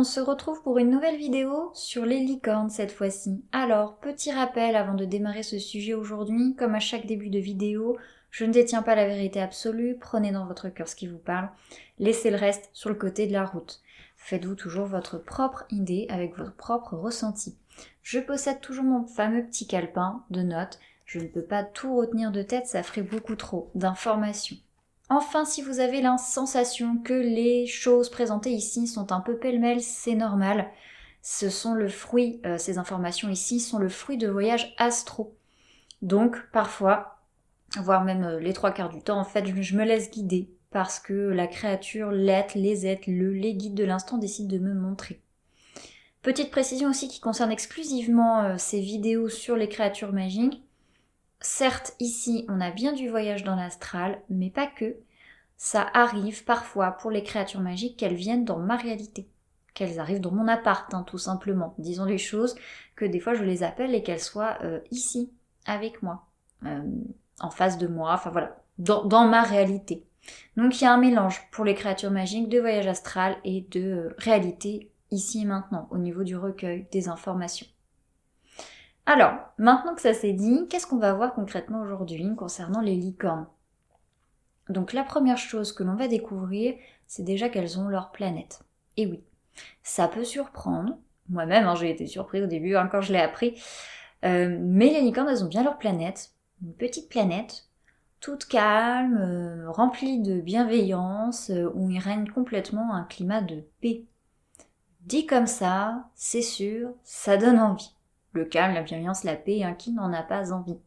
on se retrouve pour une nouvelle vidéo sur les licornes cette fois-ci. Alors, petit rappel avant de démarrer ce sujet aujourd'hui, comme à chaque début de vidéo, je ne détiens pas la vérité absolue, prenez dans votre cœur ce qui vous parle, laissez le reste sur le côté de la route. Faites-vous toujours votre propre idée avec votre propre ressenti. Je possède toujours mon fameux petit calepin de notes, je ne peux pas tout retenir de tête, ça ferait beaucoup trop d'informations. Enfin, si vous avez la sensation que les choses présentées ici sont un peu pêle-mêle, c'est normal. Ce sont le fruit, ces informations ici sont le fruit de voyages astraux. Donc, parfois, voire même les 3/4 du temps, en fait, je me laisse guider parce que la créature, l'être, les êtres, les guides de l'instant décident de me montrer. Petite précision aussi qui concerne exclusivement ces vidéos sur les créatures magiques. Certes, ici, on a bien du voyage dans l'astral, mais pas que. Ça arrive parfois pour les créatures magiques qu'elles viennent dans ma réalité. Qu'elles arrivent dans mon appart, tout simplement. Disons les choses, que des fois je les appelle et qu'elles soient ici, avec moi. En face de moi, enfin voilà, dans ma réalité. Donc il y a un mélange pour les créatures magiques de voyage astral et de réalité ici et maintenant, au niveau du recueil des informations. Alors, maintenant que ça s'est dit, qu'est-ce qu'on va voir concrètement aujourd'hui concernant les licornes ? Donc la première chose que l'on va découvrir, c'est déjà qu'elles ont leur planète. Et oui, ça peut surprendre. Moi-même, j'ai été surprise au début quand je l'ai appris. Mais les licornes, elles ont bien leur planète. Une petite planète, toute calme, remplie de bienveillance, où il règne complètement un climat de paix. Dit comme ça, c'est sûr, ça donne envie. Le calme, la bienveillance, la paix, qui n'en a pas envie.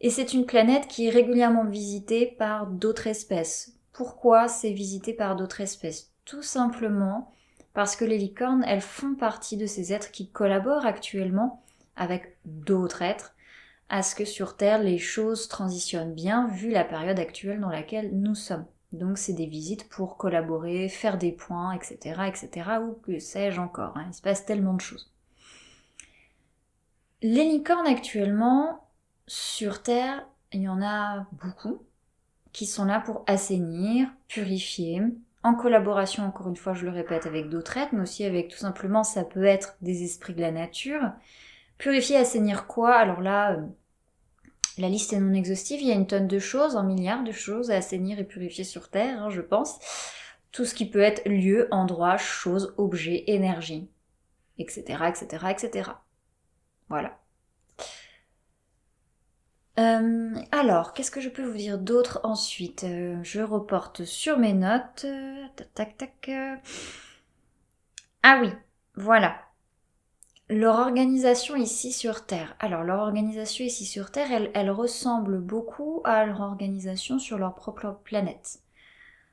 Et c'est une planète qui est régulièrement visitée par d'autres espèces. Pourquoi c'est visité par d'autres espèces ? Tout simplement parce que les licornes, elles font partie de ces êtres qui collaborent actuellement avec d'autres êtres à ce que sur Terre, les choses transitionnent bien vu la période actuelle dans laquelle nous sommes. Donc c'est des visites pour collaborer, faire des points, etc., etc., ou que sais-je encore. Il se passe tellement de choses. Les licornes actuellement, sur Terre, il y en a beaucoup qui sont là pour assainir, purifier, en collaboration, encore une fois, je le répète, avec d'autres êtres, mais aussi avec tout simplement, ça peut être des esprits de la nature. Purifier, assainir quoi ? Alors là, la liste est non exhaustive, il y a une tonne de choses, un milliard de choses à assainir et purifier sur Terre, je pense. Tout ce qui peut être lieu, endroit, chose, objet, énergie, etc., etc., etc. Voilà. Alors, qu'est-ce que je peux vous dire d'autre ensuite ? Je reporte sur mes notes. Tac, tac, tac. Ah oui, voilà. Leur organisation ici sur Terre. Alors, leur organisation ici sur Terre, elle ressemble beaucoup à leur organisation sur leur propre planète.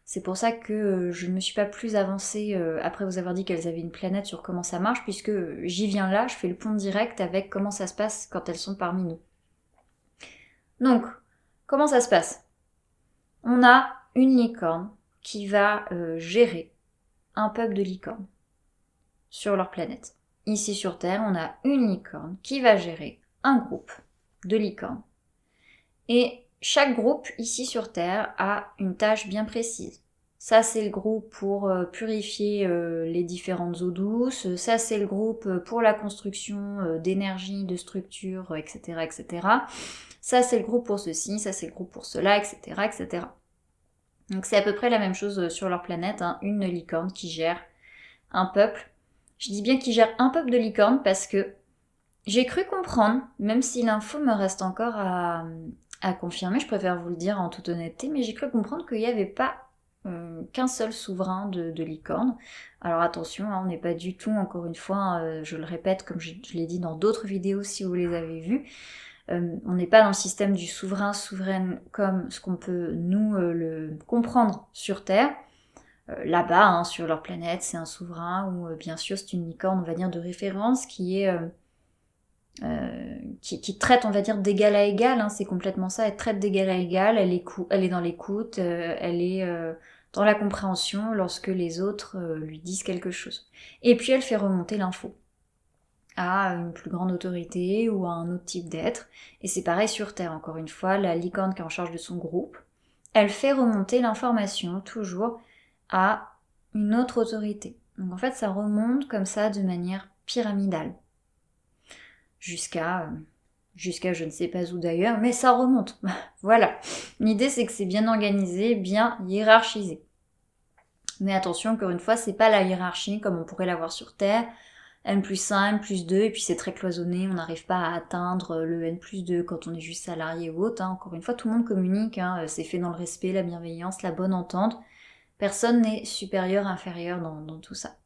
C'est pour ça que je ne me suis pas plus avancée après vous avoir dit qu'elles avaient une planète sur comment ça marche, puisque j'y viens là, je fais le pont direct avec comment ça se passe quand elles sont parmi nous. Donc, comment ça se passe ? On a une licorne qui va gérer un peuple de licornes sur leur planète. Ici sur Terre, on a une licorne qui va gérer un groupe de licornes. Et chaque groupe ici sur Terre a une tâche bien précise. Ça, c'est le groupe pour purifier les différentes eaux douces. Ça, c'est le groupe pour la construction d'énergie, de structures, etc., etc. Ça, c'est le groupe pour ceci, ça, c'est le groupe pour cela, etc., etc. Donc, c'est à peu près la même chose sur leur planète, une licorne qui gère un peuple. Je dis bien qu'il gère un peuple de licornes parce que j'ai cru comprendre, même si l'info me reste encore à confirmer, je préfère vous le dire en toute honnêteté, mais j'ai cru comprendre qu'il n'y avait pas qu'un seul souverain de licorne. Alors attention, on n'est pas du tout, encore une fois, je le répète comme je l'ai dit dans d'autres vidéos si vous les avez vues, on n'est pas dans le système du souveraine comme ce qu'on peut nous le comprendre sur Terre. Là-bas, sur leur planète, c'est un souverain ou bien sûr c'est une licorne, on va dire, de référence qui est qui traite, on va dire, d'égal à égal, c'est complètement ça, elle traite d'égal à égal, elle est dans l'écoute, elle est dans la compréhension lorsque les autres lui disent quelque chose. Et puis elle fait remonter l'info à une plus grande autorité ou à un autre type d'être. Et c'est pareil sur Terre, encore une fois, la licorne qui est en charge de son groupe, elle fait remonter l'information toujours à une autre autorité. Donc en fait, ça remonte comme ça de manière pyramidale. Jusqu'à je ne sais pas où d'ailleurs, mais ça remonte. Voilà. L'idée, c'est que c'est bien organisé, bien hiérarchisé. Mais attention, encore une fois, c'est pas la hiérarchie comme on pourrait l'avoir sur Terre. N plus 1, N plus 2, et puis c'est très cloisonné, on n'arrive pas à atteindre le N plus 2 quand on est juste salarié ou autre. Encore une fois, tout le monde communique, c'est fait dans le respect, la bienveillance, la bonne entente. Personne n'est supérieur, inférieur dans tout ça.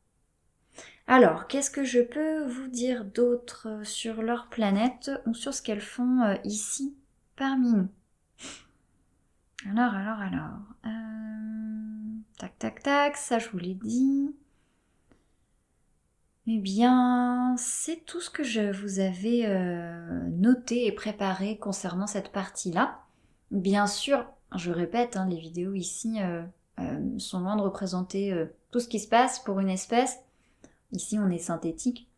Alors, qu'est-ce que je peux vous dire d'autre sur leur planète ou sur ce qu'elles font ici parmi nous? Alors. Tac, ça je vous l'ai dit. Eh bien, c'est tout ce que je vous avais noté et préparé concernant cette partie-là. Bien sûr, je répète, les vidéos ici sont loin de représenter tout ce qui se passe pour une espèce. Ici, on est synthétique.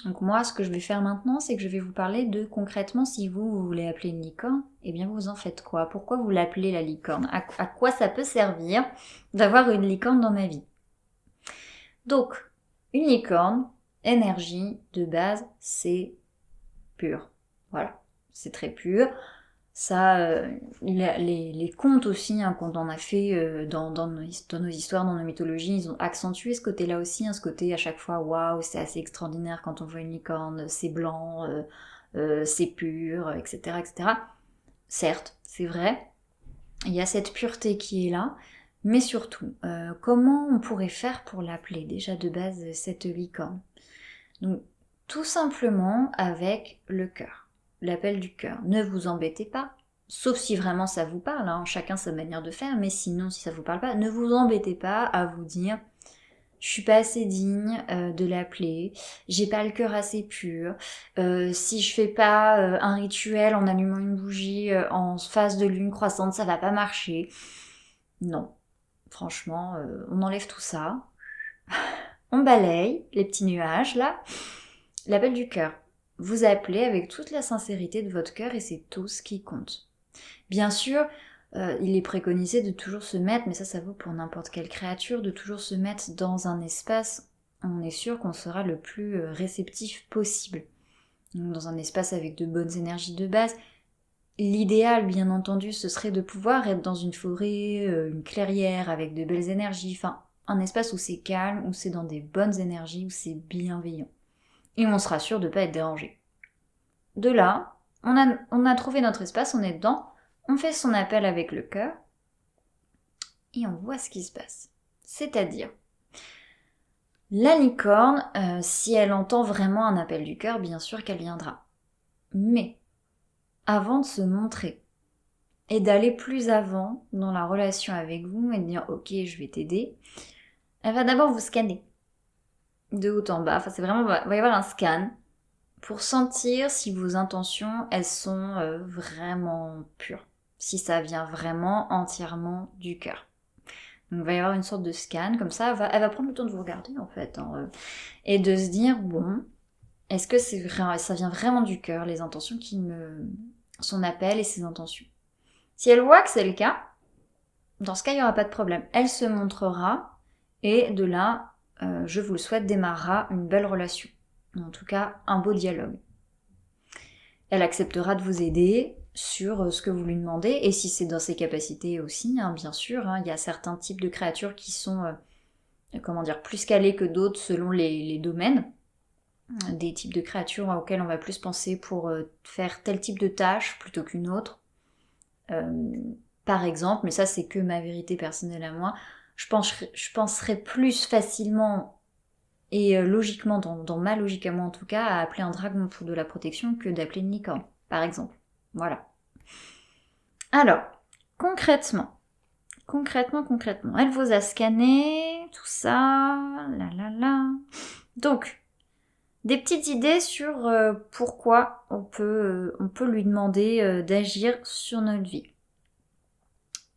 Donc moi, ce que je vais faire maintenant, c'est que je vais vous parler de concrètement, si vous voulez appeler une licorne, eh bien vous en faites quoi? Pourquoi vous l'appelez la licorne? À quoi ça peut servir d'avoir une licorne dans ma vie? Donc, une licorne, énergie de base, c'est pur. Voilà, c'est très pur. Ça, les contes aussi, qu'on en a fait dans nos histoires, dans nos mythologies, ils ont accentué ce côté-là aussi, ce côté à chaque fois, waouh, c'est assez extraordinaire quand on voit une licorne, c'est blanc, c'est pur, etc., etc. Certes, c'est vrai, il y a cette pureté qui est là, mais surtout, comment on pourrait faire pour l'appeler déjà de base cette licorne? Donc, tout simplement avec le cœur, l'appel du cœur. Ne vous embêtez pas, sauf si vraiment ça vous parle, chacun sa manière de faire, mais sinon, si ça vous parle pas, ne vous embêtez pas à vous dire je suis pas assez digne de l'appeler, j'ai pas le cœur assez pur, si je fais pas un rituel en allumant une bougie en phase de lune croissante, ça va pas marcher. Non, franchement, on enlève tout ça, on balaye les petits nuages là, l'appel du cœur. Vous appelez avec toute la sincérité de votre cœur et c'est tout ce qui compte. Bien sûr, il est préconisé de toujours se mettre, mais ça vaut pour n'importe quelle créature, de toujours se mettre dans un espace où on est sûr qu'on sera le plus réceptif possible. Donc, dans un espace avec de bonnes énergies de base. L'idéal, bien entendu, ce serait de pouvoir être dans une forêt, une clairière avec de belles énergies, enfin, un espace où c'est calme, où c'est dans des bonnes énergies, où c'est bienveillant. Et on sera sûr de ne pas être dérangé. De là, on a trouvé notre espace, on est dedans, on fait son appel avec le cœur, et on voit ce qui se passe. C'est-à-dire, la licorne, si elle entend vraiment un appel du cœur, bien sûr qu'elle viendra. Mais, avant de se montrer, et d'aller plus avant dans la relation avec vous, et de dire « Ok, je vais t'aider », elle va d'abord vous scanner. De haut en bas, enfin c'est vraiment, il va y avoir un scan, pour sentir si vos intentions, elles sont vraiment pures. Si ça vient vraiment entièrement du cœur. Donc il va y avoir une sorte de scan, comme ça, elle va prendre le temps de vous regarder en fait. Et de se dire, bon, est-ce que ça vient vraiment du cœur, les intentions son appel et ses intentions. Si elle voit que c'est le cas, dans ce cas, il n'y aura pas de problème. Elle se montrera, et de là, je vous le souhaite, démarrera une belle relation. En tout cas, un beau dialogue. Elle acceptera de vous aider sur ce que vous lui demandez, et si c'est dans ses capacités aussi, bien sûr, il y a certains types de créatures qui sont, plus calées que d'autres selon les domaines, des types de créatures auxquelles on va plus penser pour faire tel type de tâche plutôt qu'une autre. Par exemple, mais ça c'est que ma vérité personnelle à moi, je penserais plus facilement et logiquement, dans ma logique à moi en tout cas, à appeler un dragon pour de la protection que d'appeler une licorne, par exemple. Voilà. Alors, concrètement, elle vous a scanné, tout ça, Donc, des petites idées sur pourquoi on peut lui demander d'agir sur notre vie.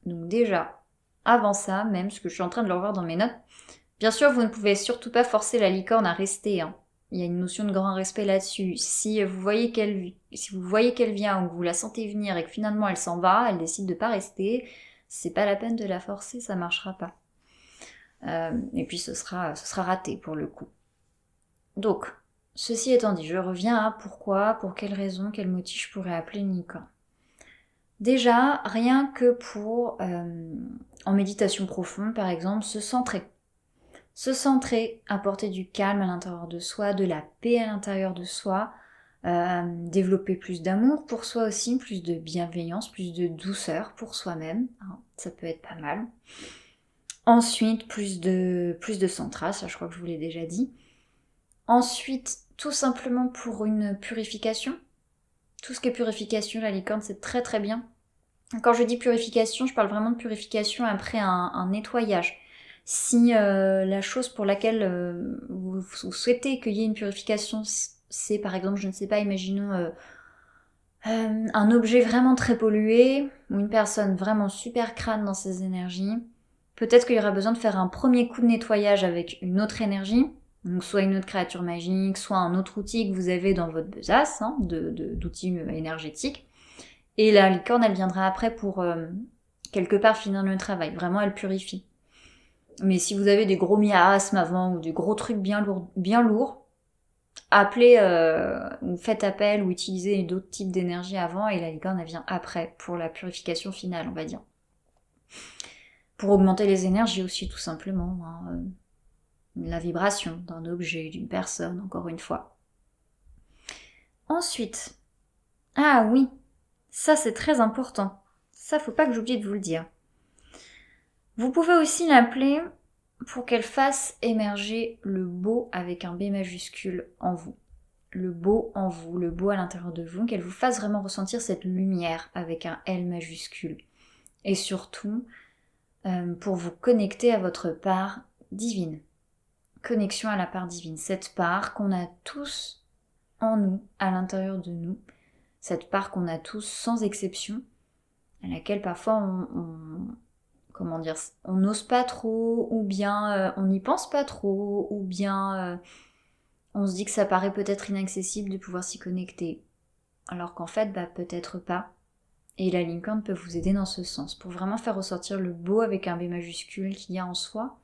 Donc déjà, avant ça, même, ce que je suis en train de le revoir dans mes notes, bien sûr, vous ne pouvez surtout pas forcer la licorne à rester. Il y a une notion de grand respect là-dessus. Si vous voyez qu'elle vient ou que vous la sentez venir et que finalement elle s'en va, elle décide de pas rester, c'est pas la peine de la forcer, ça marchera pas. et puis ce sera raté pour le coup. Donc, ceci étant dit, je reviens à pourquoi, pour quelles raisons, quel motif je pourrais appeler une licorne. Déjà, rien que pour, en méditation profonde par exemple, se centrer. Se centrer, apporter du calme à l'intérieur de soi, de la paix à l'intérieur de soi, développer plus d'amour pour soi aussi, plus de bienveillance, plus de douceur pour soi-même, hein, ça peut être pas mal. Ensuite, plus de centrage, ça je crois que je vous l'ai déjà dit. Ensuite, tout simplement pour une purification. Tout ce qui est purification, la licorne, c'est très très bien. Quand je dis purification, je parle vraiment de purification après un nettoyage. Si la chose pour laquelle vous souhaitez qu'il y ait une purification, c'est par exemple, je ne sais pas, imaginons un objet vraiment très pollué, ou une personne vraiment super crâne dans ses énergies, peut-être qu'il y aura besoin de faire un premier coup de nettoyage avec une autre énergie, donc soit une autre créature magique, soit un autre outil que vous avez dans votre besace, hein, d'outils énergétiques. Et la licorne, elle viendra après pour quelque part finir le travail. Vraiment, elle purifie. Mais si vous avez des gros miasmes avant ou des gros trucs bien lourds, appelez ou faites appel ou utilisez d'autres types d'énergie avant et la licorne, elle vient après pour la purification finale, on va dire. Pour augmenter les énergies aussi, tout simplement. Hein, la vibration d'un objet, d'une personne, encore une fois. Ensuite, ah oui, ça c'est très important. Ça, faut pas que j'oublie de vous le dire. Vous pouvez aussi l'appeler pour qu'elle fasse émerger le beau avec un B majuscule en vous. Le beau en vous, le beau à l'intérieur de vous, qu'elle vous fasse vraiment ressentir cette lumière avec un L majuscule. Et surtout, pour vous connecter à votre part divine. Connexion à la part divine. Cette part qu'on a tous en nous, à l'intérieur de nous. Cette part qu'on a tous sans exception, à laquelle parfois on n'ose pas trop, ou bien on n'y pense pas trop, ou bien on se dit que ça paraît peut-être inaccessible de pouvoir s'y connecter. Alors qu'en fait, peut-être pas. Et la licorne peut vous aider dans ce sens, pour vraiment faire ressortir le beau avec un B majuscule qu'il y a en soi,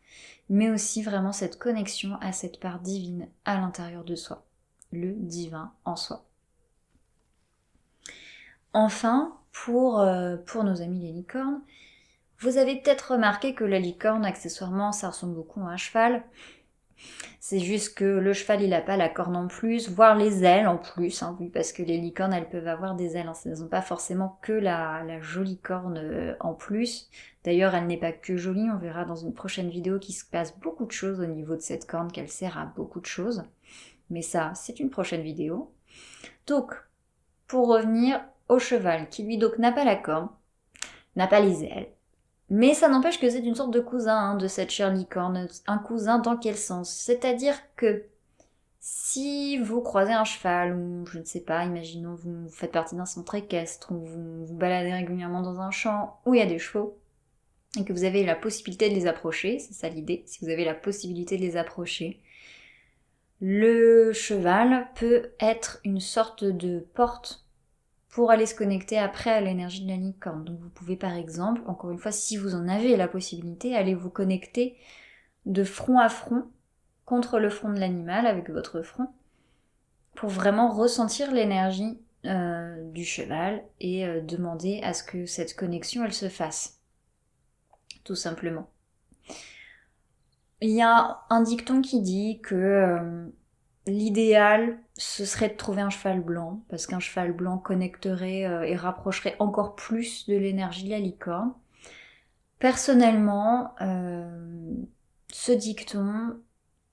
mais aussi vraiment cette connexion à cette part divine à l'intérieur de soi, le divin en soi. Enfin, pour nos amis les licornes, vous avez peut-être remarqué que la licorne, accessoirement, ça ressemble beaucoup à un cheval. C'est juste que le cheval, il n'a pas la corne en plus, voire les ailes en plus, hein, oui, parce que les licornes, elles peuvent avoir des ailes, hein, elles n'ont pas forcément que la jolie corne en plus. D'ailleurs, elle n'est pas que jolie, on verra dans une prochaine vidéo qu'il se passe beaucoup de choses au niveau de cette corne, qu'elle sert à beaucoup de choses. Mais ça, c'est une prochaine vidéo. Donc, pour revenir au cheval, qui lui donc n'a pas la corne, n'a pas les ailes, mais ça n'empêche que c'est une sorte de cousin hein, de cette chère licorne. Un cousin dans quel sens? C'est-à-dire que si vous croisez un cheval, ou je ne sais pas, imaginons vous faites partie d'un centre équestre, ou vous vous baladez régulièrement dans un champ où il y a des chevaux, et que vous avez la possibilité de les approcher, c'est ça l'idée, si vous avez la possibilité de les approcher, le cheval peut être une sorte de porte pour aller se connecter après à l'énergie de la licorne. Donc vous pouvez par exemple, encore une fois, si vous en avez la possibilité, aller vous connecter de front à front contre le front de l'animal avec votre front pour vraiment ressentir l'énergie du cheval et demander à ce que cette connexion elle se fasse. Tout simplement. Il y a un dicton qui dit que l'idéal, ce serait de trouver un cheval blanc, parce qu'un cheval blanc connecterait et rapprocherait encore plus de l'énergie de la licorne. Personnellement, ce dicton,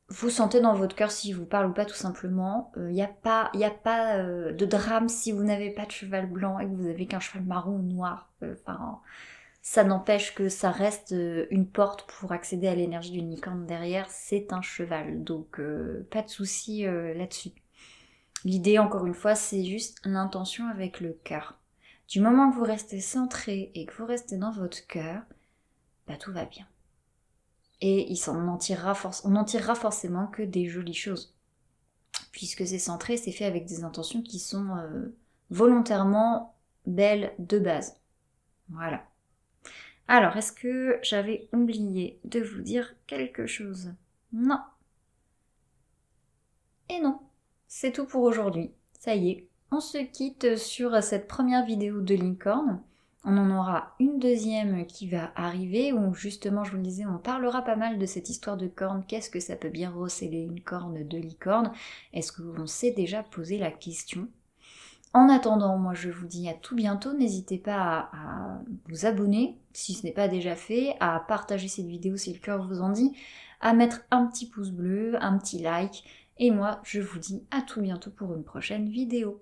vous sentez dans votre cœur s'il vous parle ou pas tout simplement. Il n'y a pas de drame si vous n'avez pas de cheval blanc et que vous avez qu'un cheval marron ou noir. Ça n'empêche que ça reste une porte pour accéder à l'énergie d'une licorne derrière, c'est un cheval, donc pas de souci là-dessus. L'idée, encore une fois, c'est juste l'intention avec le cœur. Du moment que vous restez centré et que vous restez dans votre cœur, tout va bien. Et on n'en tirera forcément que des jolies choses. Puisque c'est centré, c'est fait avec des intentions qui sont volontairement belles de base. Voilà. Alors, est-ce que j'avais oublié de vous dire quelque chose? Non. Et non, c'est tout pour aujourd'hui. Ça y est, on se quitte sur cette première vidéo de licorne. On en aura une deuxième qui va arriver où justement, je vous le disais, on parlera pas mal de cette histoire de corne. Qu'est-ce que ça peut bien recéler une corne de licorne? Est-ce qu'on s'est déjà posé la question? En attendant, moi je vous dis à tout bientôt. N'hésitez pas à vous abonner si ce n'est pas déjà fait, à partager cette vidéo si le cœur vous en dit, à mettre un petit pouce bleu, un petit like. Et moi je vous dis à tout bientôt pour une prochaine vidéo.